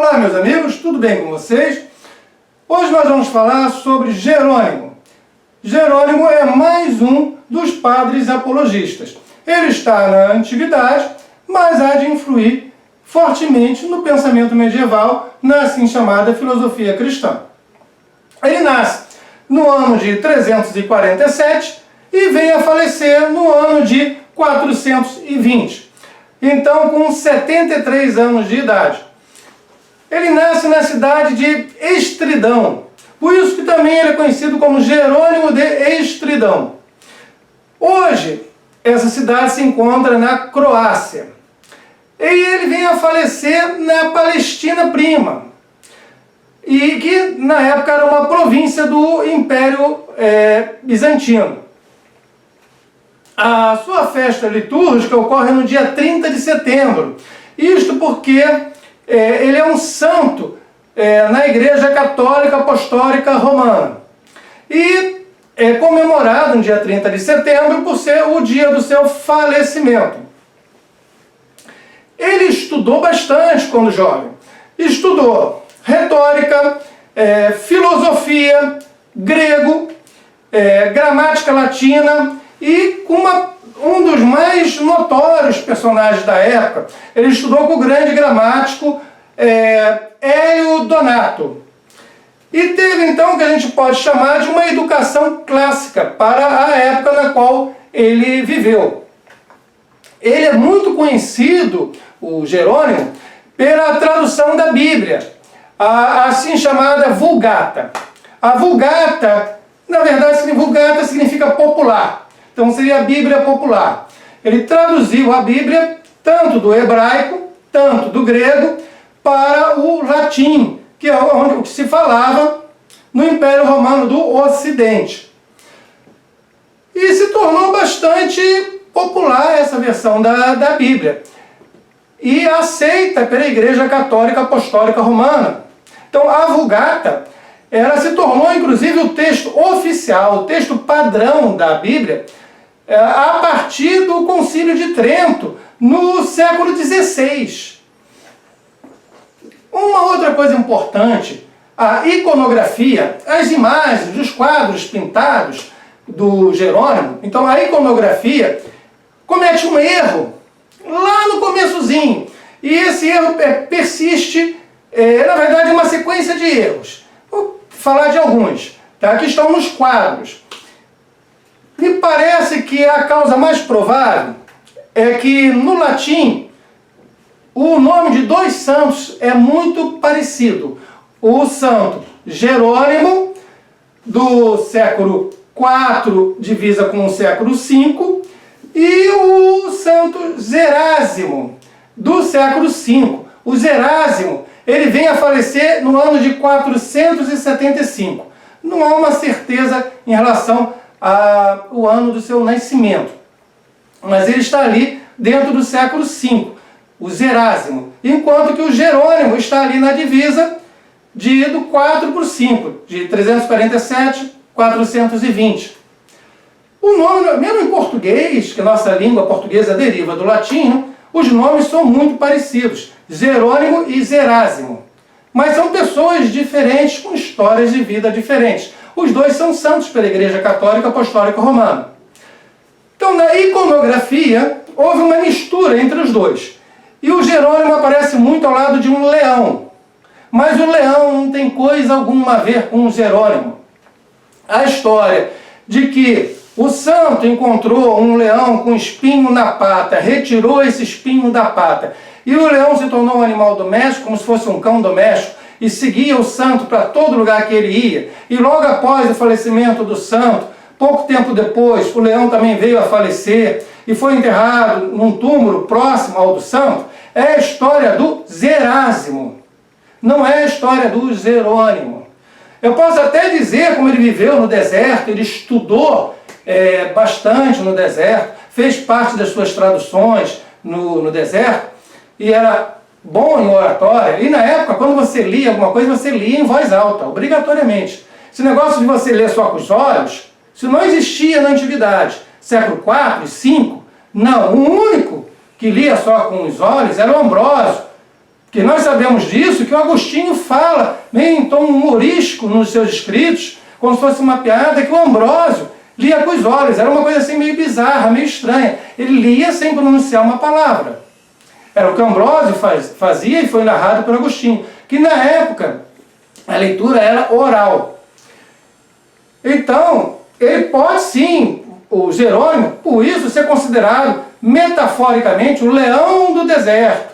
Olá, meus amigos, tudo bem com vocês? Hoje nós vamos falar sobre Jerônimo. Jerônimo é mais um dos padres apologistas. Ele está na antiguidade, mas há de influir fortemente no pensamento medieval, na assim chamada filosofia cristã. Ele nasce no ano de 347 e vem a falecer no ano de 420. Então, com 73 anos de idade. Ele nasce na cidade de Estridão. Por isso que também ele é conhecido como Jerônimo de Estridão. Hoje, essa cidade se encontra na Croácia. E ele vem a falecer na Palestina Prima, e que na época era uma província do Império Bizantino. A sua festa litúrgica ocorre no dia 30 de setembro. Isto porque ele é um santo na Igreja Católica Apostólica Romana. E é comemorado no dia 30 de setembro por ser o dia do seu falecimento. Ele estudou bastante quando jovem. Estudou retórica, filosofia, grego, gramática latina e com um dos mais notórios personagens da época. Ele estudou com o grande gramático Hélio Donato. E teve então o que a gente pode chamar de uma educação clássica para a época na qual ele viveu. Ele é muito conhecido, o Jerônimo, pela tradução da Bíblia, a assim chamada Vulgata. A Vulgata, na verdade, Vulgata significa popular. Então seria a Bíblia popular. Ele traduziu a Bíblia tanto do hebraico, tanto do grego, para o latim, que é onde se falava no Império Romano do Ocidente. E se tornou bastante popular essa versão da Bíblia. E aceita pela Igreja Católica Apostólica Romana. Então a Vulgata, ela se tornou inclusive o texto oficial, o texto padrão da Bíblia, a partir do Concílio de Trento, no século XVI. Uma outra coisa importante, a iconografia, as imagens, os quadros pintados do Jerônimo. Então a iconografia comete um erro lá no começozinho, e esse erro persiste, na verdade, uma sequência de erros. Vou falar de alguns, tá? Que estão nos quadros. Me parece que a causa mais provável é que no latim o nome de dois santos é muito parecido. O santo Jerônimo, do século IV, divisa com o século V, e o santo Zerásimo, do século V. O Zerásimo, ele vem a falecer no ano de 475. Não há uma certeza em relação ao ano do seu nascimento, mas ele está ali dentro do século V, o Zerásimo, enquanto que o Jerônimo está ali na divisa do 4 para o 5, de 347 a 420. O nome, mesmo em português, que a nossa língua portuguesa deriva do latim, os nomes são muito parecidos, Jerônimo e Zerásimo. Mas são pessoas diferentes, com histórias de vida diferentes. Os dois são santos pela Igreja Católica Apostólica Romana. Então, na iconografia, houve uma mistura entre os dois. E o Jerônimo aparece muito ao lado de um leão. Mas o leão não tem coisa alguma a ver com o Jerônimo. A história de que o santo encontrou um leão com espinho na pata, retirou esse espinho da pata, e o leão se tornou um animal doméstico, como se fosse um cão doméstico, e seguia o santo para todo lugar que ele ia. E logo após o falecimento do santo, pouco tempo depois, o leão também veio a falecer e foi enterrado num túmulo próximo ao do santo. É a história do Zerásimo, não é a história do Jerônimo. Eu posso até dizer como ele viveu no deserto, ele estudou bastante no deserto, fez parte das suas traduções no deserto, e era bom em oratória. E na época, quando você lia alguma coisa, você lia em voz alta, obrigatoriamente. Esse negócio de você ler só com os olhos, isso não existia na antiguidade. Século IV e V, não. O único que lia só com os olhos era o Ambrósio, Porque nós sabemos disso, que o Agostinho fala, meio em tom humorístico nos seus escritos, como se fosse uma piada, que o Ambrósio lia com os olhos. Era uma coisa assim meio bizarra, meio estranha. Ele lia sem pronunciar uma palavra. Era o que o Ambrósio fazia e foi narrado por Agostinho. Que na época a leitura era oral. Então, ele pode sim, o Jerônimo, por isso, ser considerado metaforicamente o leão do deserto.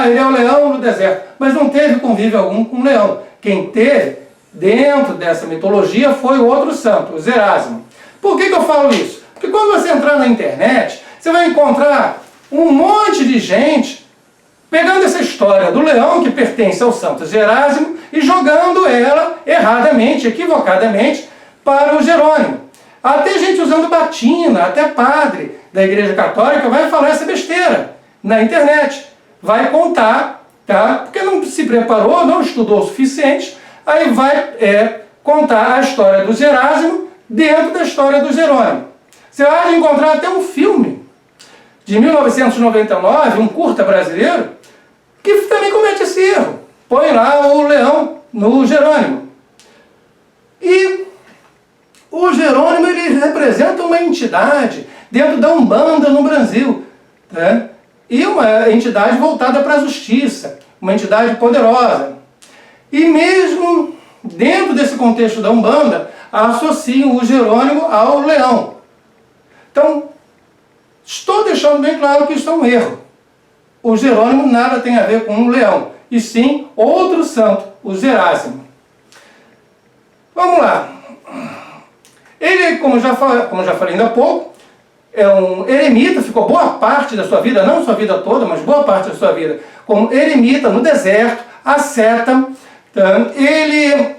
Ele é o leão do deserto. Mas não teve convívio algum com o leão. Quem teve, dentro dessa mitologia, foi o outro santo, o Zerásimo. Por que eu falo isso? Porque quando você entrar na internet, você vai encontrar um monte de gente pegando essa história do leão que pertence ao santo Zerásimo e jogando ela erradamente, equivocadamente, para o Jerônimo. Até gente usando batina, até padre da Igreja Católica vai falar essa besteira na internet. Vai contar, tá? Porque não se preparou, não estudou o suficiente, aí vai contar a história do Zerásimo dentro da história do Jerônimo. Você vai encontrar até um filme de 1999, um curta brasileiro, que também comete esse erro. Põe lá o leão no Jerônimo. E o Jerônimo, ele representa uma entidade dentro da Umbanda no Brasil, né? E uma entidade voltada para a justiça, uma entidade poderosa. E mesmo dentro desse contexto da Umbanda, associam o Jerônimo ao leão. Então, estou deixando bem claro que isso é um erro. O Jerônimo nada tem a ver com um leão, e sim outro santo, o Zerásimo. Vamos lá. Ele, como já falei ainda há pouco, é um eremita, ficou boa parte da sua vida, não sua vida toda, mas boa parte da sua vida, como eremita no deserto, asceta. Então, ele,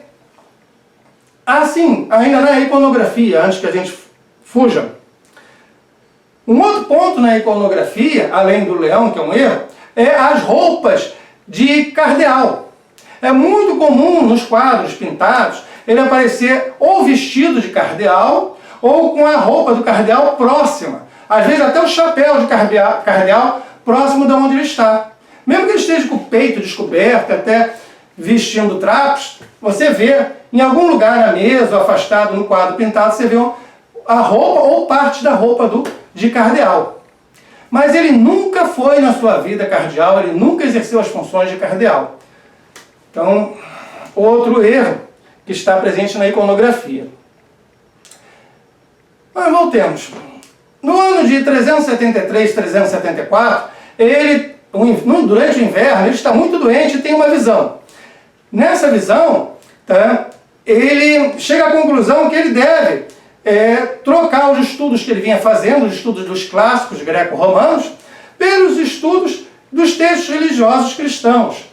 assim, ainda na iconografia, antes que a gente fuja, um outro ponto na iconografia, além do leão, que é um erro, é as roupas de cardeal. É muito comum nos quadros pintados ele aparecer ou vestido de cardeal ou com a roupa do cardeal próxima. Às vezes até o chapéu de cardeal próximo de onde ele está. Mesmo que ele esteja com o peito descoberto, até vestindo trapos, você vê em algum lugar na mesa, ou afastado no quadro pintado, você vê a roupa ou parte da roupa de cardeal. Mas ele nunca foi na sua vida cardeal, ele nunca exerceu as funções de cardeal. Então, outro erro que está presente na iconografia. Mas voltemos. No ano de 373, 374, durante o inverno, ele está muito doente e tem uma visão. Nessa visão, ele chega à conclusão que ele deve trocar os estudos que ele vinha fazendo, os estudos dos clássicos greco-romanos, pelos estudos dos textos religiosos cristãos.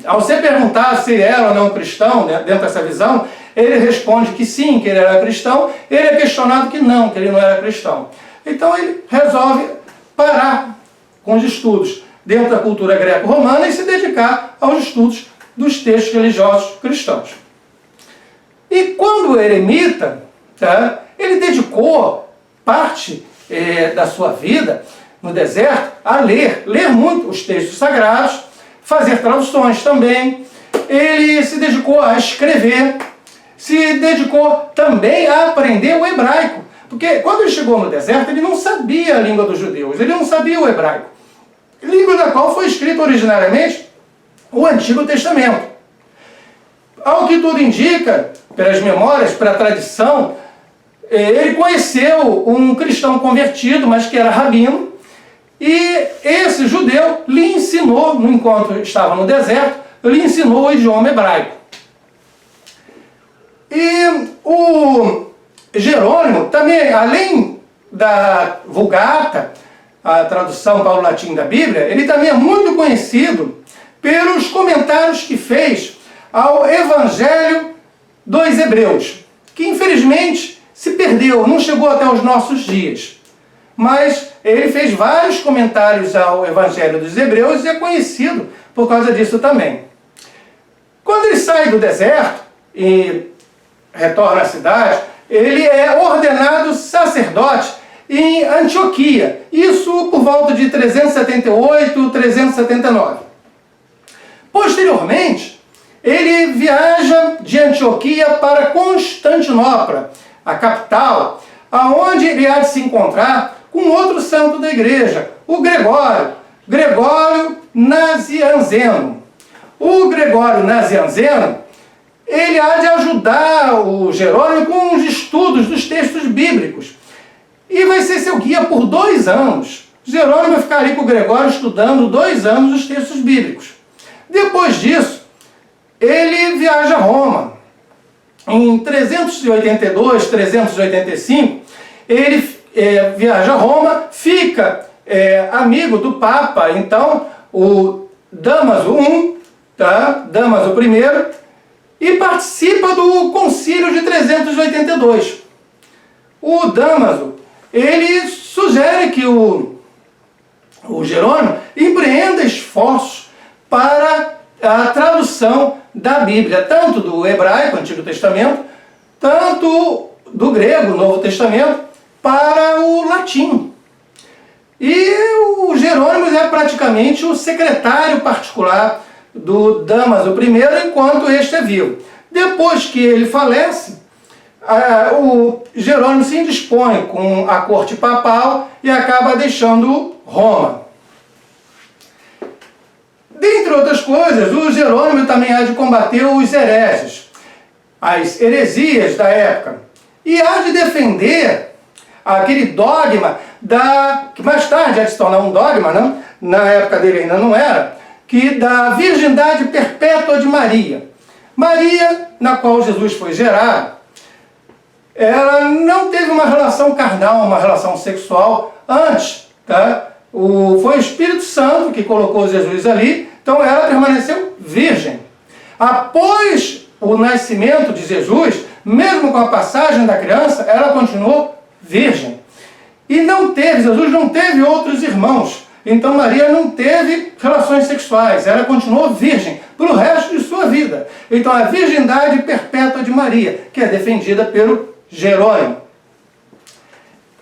Ao ser perguntado se ele era ou não cristão, né, dentro dessa visão, ele responde que sim, que ele era cristão. Ele é questionado que ele não era cristão. Então ele resolve parar com os estudos dentro da cultura greco-romana e se dedicar aos estudos dos textos religiosos cristãos. E quando eremita, ele dedicou parte da sua vida no deserto a ler muito os textos sagrados, fazer traduções também. Ele se dedicou a escrever, se dedicou também a aprender o hebraico. Porque quando ele chegou no deserto, ele não sabia a língua dos judeus, ele não sabia o hebraico. Língua da qual foi escrito originariamente o Antigo Testamento. Ao que tudo indica, pelas memórias, pela tradição, ele conheceu um cristão convertido, mas que era rabino, e esse judeu lhe ensinou, enquanto estava no deserto, lhe ensinou o idioma hebraico. E o Jerônimo também, além da Vulgata, a tradução para o latim da Bíblia, ele também é muito conhecido pelos comentários que fez ao Evangelho dos Hebreus, que infelizmente se perdeu, não chegou até os nossos dias. Mas ele fez vários comentários ao Evangelho dos Hebreus e é conhecido por causa disso também. Quando ele sai do deserto e retorna à cidade, ele é ordenado sacerdote em Antioquia. Isso por volta de 378, 379. Posteriormente, ele viaja de Antioquia para Constantinopla, a capital, aonde ele há de se encontrar com outro santo da igreja, o Gregório Nazianzeno. O Gregório Nazianzeno, ele há de ajudar o Jerônimo com os estudos dos textos bíblicos. E vai ser seu guia por 2 anos. Jerônimo vai ficar ali com o Gregório estudando 2 anos os textos bíblicos. Depois disso, ele viaja a Roma. Em 382, 385, ele viaja a Roma, fica amigo do Papa, então, o Dámaso I, tá? Dámaso I, e participa do Concílio de 382. O Dámaso, ele sugere que o Jerônimo empreenda esforços para a tradução da Bíblia, tanto do hebraico, Antigo Testamento, tanto do grego, Novo Testamento, para o latim. E o Jerônimo é praticamente o secretário particular do Dámaso I, enquanto este é vivo. Depois que ele falece, o Jerônimo se indispõe com a corte papal e acaba deixando Roma. Dentre outras coisas, o Jerônimo também há de combater os hereges, as heresias da época, e há de defender aquele dogma que mais tarde há de se tornar um dogma, né? Na época dele ainda não era, que da virgindade perpétua de Maria. Maria, na qual Jesus foi gerado, ela não teve uma relação carnal, uma relação sexual antes, tá? Foi o Espírito Santo que colocou Jesus ali, então ela permaneceu virgem. Após o nascimento de Jesus, mesmo com a passagem da criança, ela continuou virgem. E Jesus não teve outros irmãos. Então Maria não teve relações sexuais, ela continuou virgem pelo resto de sua vida. Então a virgindade perpétua de Maria, que é defendida pelo Jerônimo.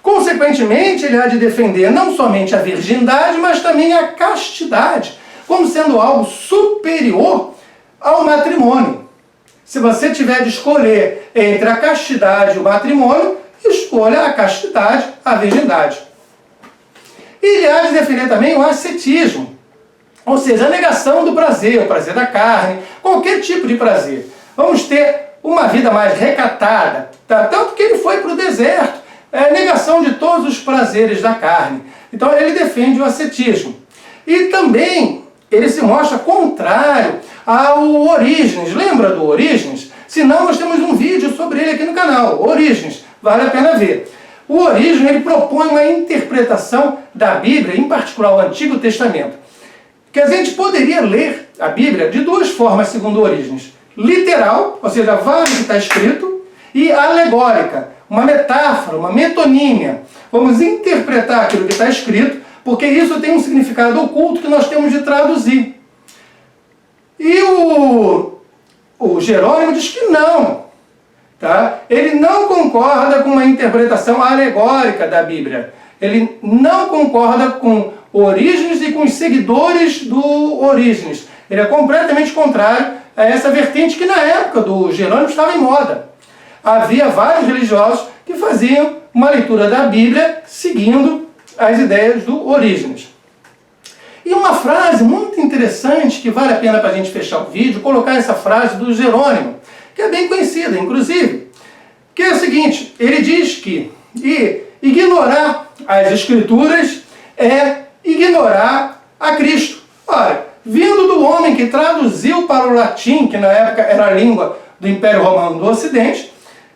Consequentemente, ele há de defender não somente a virgindade, mas também a castidade, como sendo algo superior ao matrimônio. Se você tiver de escolher entre a castidade e o matrimônio, escolha a castidade, a virgindade. E ele há de defender também o ascetismo, ou seja, a negação do prazer, o prazer da carne, qualquer tipo de prazer. Vamos ter uma vida mais recatada, tá? Tanto que ele foi para o deserto, negação de todos os prazeres da carne. Então ele defende o ascetismo. E também ele se mostra contrário ao Orígenes. Lembra do Orígenes? Se não, nós temos um vídeo sobre ele aqui no canal, Orígenes, vale a pena ver. O Orígenes, ele propõe uma interpretação da Bíblia, em particular o Antigo Testamento, que a gente poderia ler a Bíblia de 2 formas, segundo Orígenes. Literal, ou seja, vale o que está escrito, e alegórica, uma metáfora, uma metonímia. Vamos interpretar aquilo que está escrito, porque isso tem um significado oculto que nós temos de traduzir. E o Jerônimo diz que não. Tá? Ele não concorda com uma interpretação alegórica da Bíblia. Ele não concorda com Orígenes e com os seguidores do Orígenes. Ele é completamente contrário a essa vertente que na época do Jerônimo estava em moda. Havia vários religiosos que faziam uma leitura da Bíblia seguindo as ideias do Orígenes. E uma frase muito interessante que vale a pena para a gente fechar o vídeo, colocar essa frase do Jerônimo, que é bem conhecida, inclusive, que é o seguinte: ele diz que ignorar as Escrituras é ignorar a Cristo. Ora, vindo do homem que traduziu para o latim, que na época era a língua do Império Romano do Ocidente,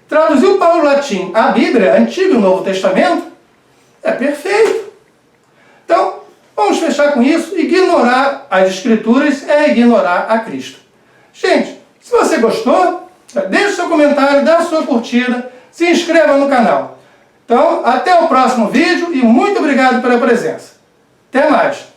traduziu para o latim a Bíblia, Antigo e Novo Testamento, é perfeito. Então, vamos fechar com isso. Ignorar as Escrituras é ignorar a Cristo. Gente, se você gostou, deixe seu comentário, dá sua curtida, se inscreva no canal. Então, até o próximo vídeo e muito obrigado pela presença. Até mais!